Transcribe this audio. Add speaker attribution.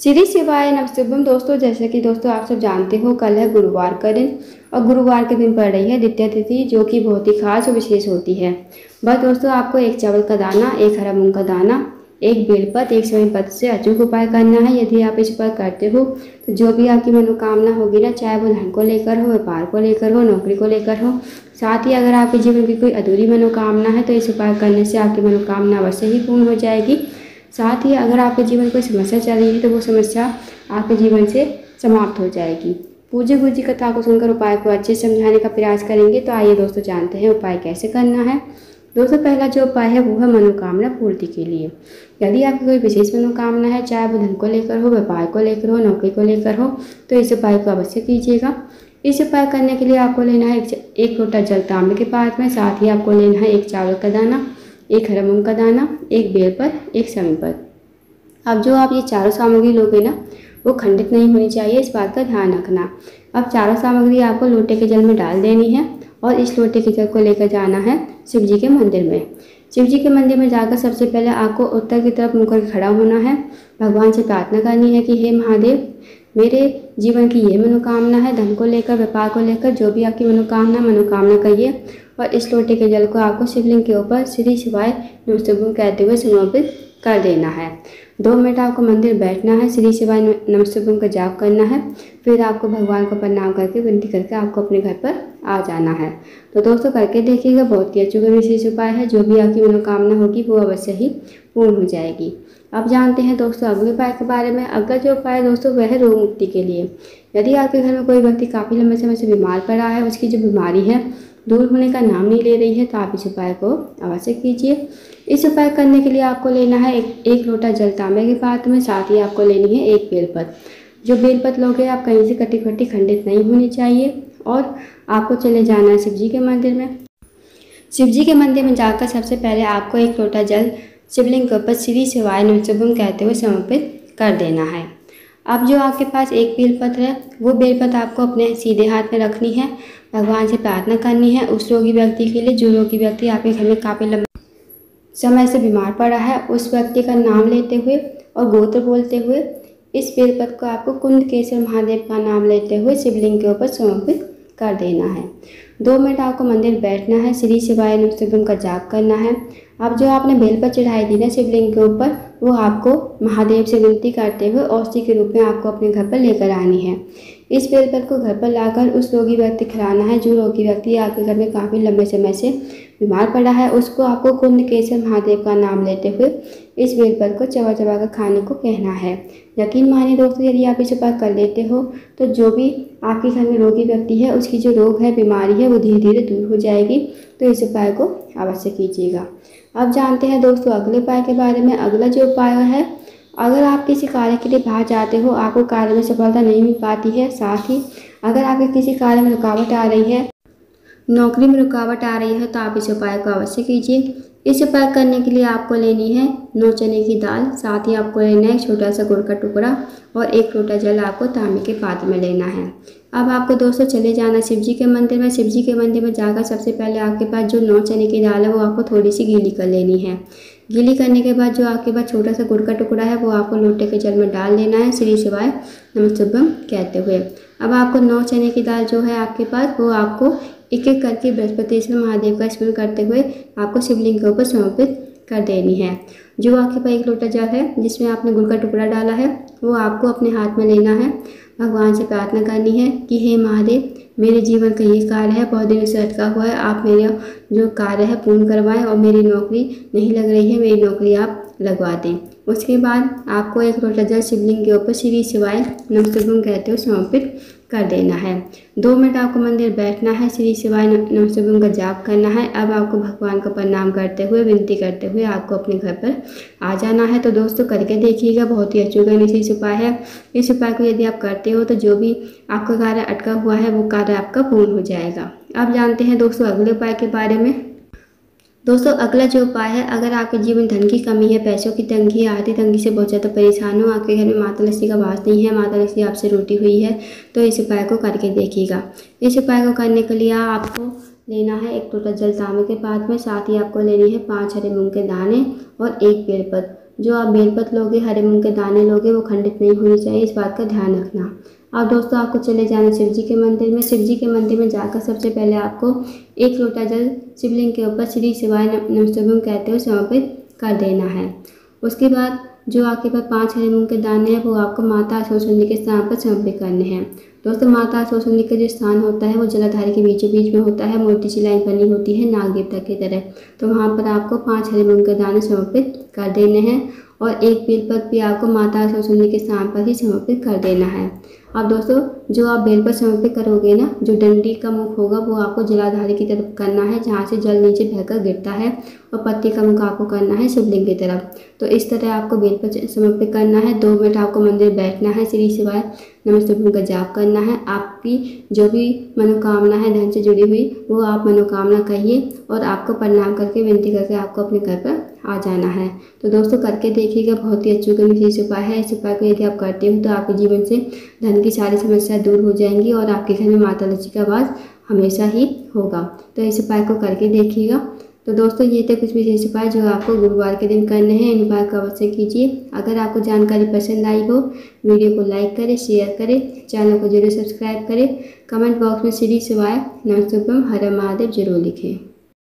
Speaker 1: श्री शिवाय नमस्तुभ्यम। दोस्तों, जैसे कि दोस्तों आप सब जानते हो, कल है गुरुवार का दिन और गुरुवार के दिन पड़ रही है द्वितीया तिथि, जो कि बहुत ही खास और विशेष होती है। बस दोस्तों, आपको एक चावल का दाना, एक हरा मूंग का दाना, एक बेलपत्र, एक समी पत्र से अचूक उपाय करना है। यदि आप इस पर करते हो तो जो भी आपकी मनोकामना होगी ना, चाहे वो धन को लेकर हो, व्यापार को लेकर हो, नौकरी को लेकर हो, साथ ही अगर आपके जीवन की कोई अधूरी मनोकामना है तो इस उपाय करने से आपकी मनोकामना अवश्य ही पूर्ण हो जाएगी। साथ ही अगर आपके जीवन में कोई समस्या चल रही है तो वो समस्या आपके जीवन से समाप्त हो जाएगी। पूज्य गुरु जी कथा को सुनकर उपाय को अच्छे से समझाने का प्रयास करेंगे। तो आइए दोस्तों, जानते हैं उपाय कैसे करना है। दोस्तों, पहला जो उपाय है वो है मनोकामना पूर्ति के लिए। यदि आपकी कोई विशेष मनोकामना है, चाहे वो धन को लेकर हो, व्यापार को लेकर हो, नौकरी को लेकर हो, तो इस उपाय को अवश्य कीजिएगा। इस उपाय करने के लिए आपको लेना है एक लोटा जल तांबे के पात्र में। साथ ही आपको लेना है एक चावल का दाना, एक हरा मूंग का दाना, एक बेलपत्र, एक समी पत्र। अब जो आप ये चारों सामग्री लोगे ना, वो खंडित नहीं होनी चाहिए, इस बात का ध्यान रखना। अब चारों सामग्री आपको लोटे के जल में डाल देनी है और इस लोटे के जल को लेकर जाना है शिव जी के मंदिर में। शिव जी के मंदिर में जाकर सबसे पहले आपको उत्तर की तरफ मुँह करके खड़ा होना है। भगवान से प्रार्थना करनी है कि हे महादेव, मेरे जीवन की ये मनोकामना है, धन को लेकर, व्यापार को लेकर, जो भी आपकी मनोकामना कहिए। और इस लोटे के जल को आपको शिवलिंग के ऊपर श्री शिवाय नमस्तुभ्यम कहते हुए समर्पित कर देना है। 2 मिनट आपको मंदिर बैठना है, श्री शिवाय नमस्तुभ्यम का जाप करना है। फिर आपको भगवान को प्रणाम करके, विनती करके आपको अपने घर पर आ जाना है। तो दोस्तों, करके देखिएगा, बहुत ही अचूक विशेष उपाय है। जो भी आपकी मनोकामना होगी वो अवश्य ही पूर्ण हो जाएगी। अब जानते हैं दोस्तों अगले उपाय के बारे में। अगला जो उपाय है दोस्तों वह है रोग मुक्ति के लिए। यदि आपके घर में कोई व्यक्ति काफ़ी लंबे समय से बीमार पड़ा है, उसकी जो बीमारी है दूर होने का नाम नहीं ले रही है, तो आप इस उपाय को अवश्य कीजिए। इस उपाय करने के लिए आपको लेना है एक लोटा जल तांबे के पात्र में। साथ ही आपको लेनी है एक बेलपत्र। जो बेलपत्र लोगे आप कहीं से कटी फटी खंडित नहीं होनी चाहिए। और आपको चले जाना है शिव जी के मंदिर में। शिव जी के मंदिर में जाकर सबसे पहले आपको एक लोटा जल शिवलिंग के ऊपर श्री शिवाय नमस्तुभ्यम कहते हुए समर्पित कर देना है। अब जो आपके पास एक बेलपत्र है, वो बेलपत्र आपको अपने सीधे हाथ में रखनी है। भगवान से प्रार्थना करनी है उस रोगी व्यक्ति के लिए, जो रोगी व्यक्ति आपके घर में काफ़ी लंबे समय से बीमार पड़ा है। उस व्यक्ति का नाम लेते हुए और गोत्र बोलते हुए इस बेलपत्र को आपको कुंडकेश्वर महादेव का नाम लेते हुए शिवलिंग के ऊपर समर्पित कर देना है। 2 मिनट आपको मंदिर बैठना है, श्री शिवाय नमस्तुभ्यम का जाप करना है। अब जो आपने बेलपत्र चढ़ाई थी ना शिवलिंग के ऊपर, वो आपको महादेव से विनती करते हुए औषधि के रूप में आपको अपने घर पर लेकर आनी है। इस बेलपत्र को घर पर लाकर उस रोगी व्यक्ति खिलाना है। जो रोगी व्यक्ति आपके घर में काफ़ी लंबे समय से बीमार पड़ा है, उसको आपको कुंडकेश्वर महादेव का नाम लेते हुए इस बेलपत्र को चबा चबा कर खाने को कहना है। यकीन मानिए दोस्तों, यदि आप इस उपाय कर लेते हो तो जो भी आपके घर में रोगी व्यक्ति है, उसकी जो रोग है, बीमारी है, वो धीरे धीरे दूर हो जाएगी। तो इस उपाय को अवश्य कीजिएगा। अब जानते हैं दोस्तों अगले उपाय के बारे में। अगला जो उपाय है, अगर आप किसी कार्य के लिए बाहर जाते हो, आपको कार्य में सफलता नहीं मिल पाती है, साथ ही अगर आपके किसी कार्य में रुकावट आ रही है, नौकरी में रुकावट आ रही है, तो आप इस उपाय को अवश्य कीजिए। इस उपाय करने के लिए आपको लेनी है 9 चने की दाल। साथ ही आपको लेना है एक छोटा सा गुड़ का टुकड़ा और एक लोटा जल आपको तांबे के पात्र में लेना है। अब आपको दोस्तों चले जाना शिव जी के मंदिर में। शिव जी के मंदिर में जाकर सबसे पहले आपके पास जो 9 चने की दाल है, वो आपको थोड़ी सी गीली कर लेनी है। गीली करने के बाद जो आपके पास छोटा सा गुड़ का टुकड़ा है, वो आपको लोटे के जल में डाल लेना है, श्री शिवाय नमस्तुभ्यम कहते हुए। अब आपको 9 चने की दाल जो है आपके पास, वो आपको एक एक करके बृहस्पतिश्वर महादेव का स्मरण करते हुए आपको शिवलिंग के ऊपर समर्पित कर देनी है। जो आपके पास एक लोटा जल है जिसमें आपने गुड़ का टुकड़ा डाला है, वो आपको अपने हाथ में लेना है। भगवान से प्रार्थना करनी है कि हे महादेव, मेरे जीवन का ये कार्य है, बहुत दिनों से अटका हुआ है, आप मेरा जो कार्य है पूर्ण करवाएं और मेरी नौकरी नहीं लग रही है, मेरी नौकरी आप लगवा दें। उसके बाद आपको एक लोटा जल शिवलिंग के ऊपर श्री शिवाय नमस्तुभ्यम कहते हुए समर्पित कर देना है। 2 मिनट आपको मंदिर बैठना है, श्री शिवाय नमस्तुभ्यम का जाप करना है। अब आपको भगवान को प्रणाम करते हुए, विनती करते हुए आपको अपने घर पर आ जाना है। तो दोस्तों करके देखिएगा, बहुत ही अचूक विशेष उपाय है। इस उपाय को यदि आप करते हो तो जो भी आपका कार्य अटका हुआ है, वो कार्य आपका पूर्ण हो जाएगा। अब जानते हैं दोस्तों अगले उपाय के बारे में। दोस्तों अगला जो उपाय है, अगर आपके जीवन धन की कमी है, पैसों की तंगी है, आर्थिक तंगी से बहुत ज़्यादा परेशान हो, आपके घर में माता लक्ष्मी का वास नहीं है, माता लक्ष्मी आपसे रूठी हुई है, तो इस उपाय को करके देखिएगा। इस उपाय को करने के लिए आपको लेना है एक लोटा जल तांबे के पात्र में। साथ ही आपको लेनी है 5 हरे मूंग के दाने और एक बेलपत्र। जो आप बेलपत्र लोगे, हरे मूंग के दाने लोगे, वो खंडित नहीं होनी चाहिए, इस बात का ध्यान रखना। अब दोस्तों आपको चले जाना शिव जी के मंदिर में। शिव जी के मंदिर में जाकर सबसे पहले आपको 1 लोटा जल शिवलिंग के ऊपर श्री शिवाय नमस्तुभ्यं कहते हुए समर्पित कर देना है। उसके बाद जो आपके पास 5 हरे मूंग के दाने हैं वो आपको माता आशोषणी के स्थान पर समर्पित करने हैं। दोस्तों माता आशोषणी का जो स्थान होता है वो जलाधार के बीचों बीच में होता है, मोटी सी लाइन बनी होती है नाग देवता की तरह। तो वहाँ पर आपको 5 हरे मूंग के दाने समर्पित कर देने हैं और एक बेलपत्र भी आपको माता आशोषणी के स्थान पर ही समर्पित कर देना है। अब दोस्तों जो आप बेलपत्र समर्पित करोगे ना, जो डंडी का मुख होगा वो आपको जलाधारी की तरफ करना है, जहाँ से जल नीचे बहकर गिरता है, और पत्ती का मुख आपको करना है शिवलिंग की तरफ। तो इस तरह आपको बेलपत्र समर्पित करना है। 2 मिनट आपको मंदिर बैठना है, श्री शिवाय नमस्तुभ्यं का जाप करना है। आपकी जो भी मनोकामना है धन से जुड़ी हुई, वो आप मनोकामना कहिए और आपको प्रणाम करके विनती करके आपको अपने घर पर आ जाना है। तो दोस्तों करके देखिएगा, बहुत ही अच्छा विशेष उपाय है। इस उपाय को यदि आप करते हो तो आपके जीवन से धन की सारी समस्याएं दूर हो जाएंगी और आपके घर में माता लक्ष्मी का वास हमेशा ही होगा। तो इस उपाय को करके देखिएगा। तो दोस्तों ये थे कुछ विशेष उपाय जो आपको गुरुवार के दिन करने हैं। इन उपाय को अवश्य कीजिए। अगर आपको जानकारी पसंद आई हो, वीडियो को लाइक करें, शेयर करें, चैनल को जरूर सब्सक्राइब करें। कमेंट बॉक्स में श्री शिवाय नमस्तुभ्यं हर हर महादेव जरूर लिखें।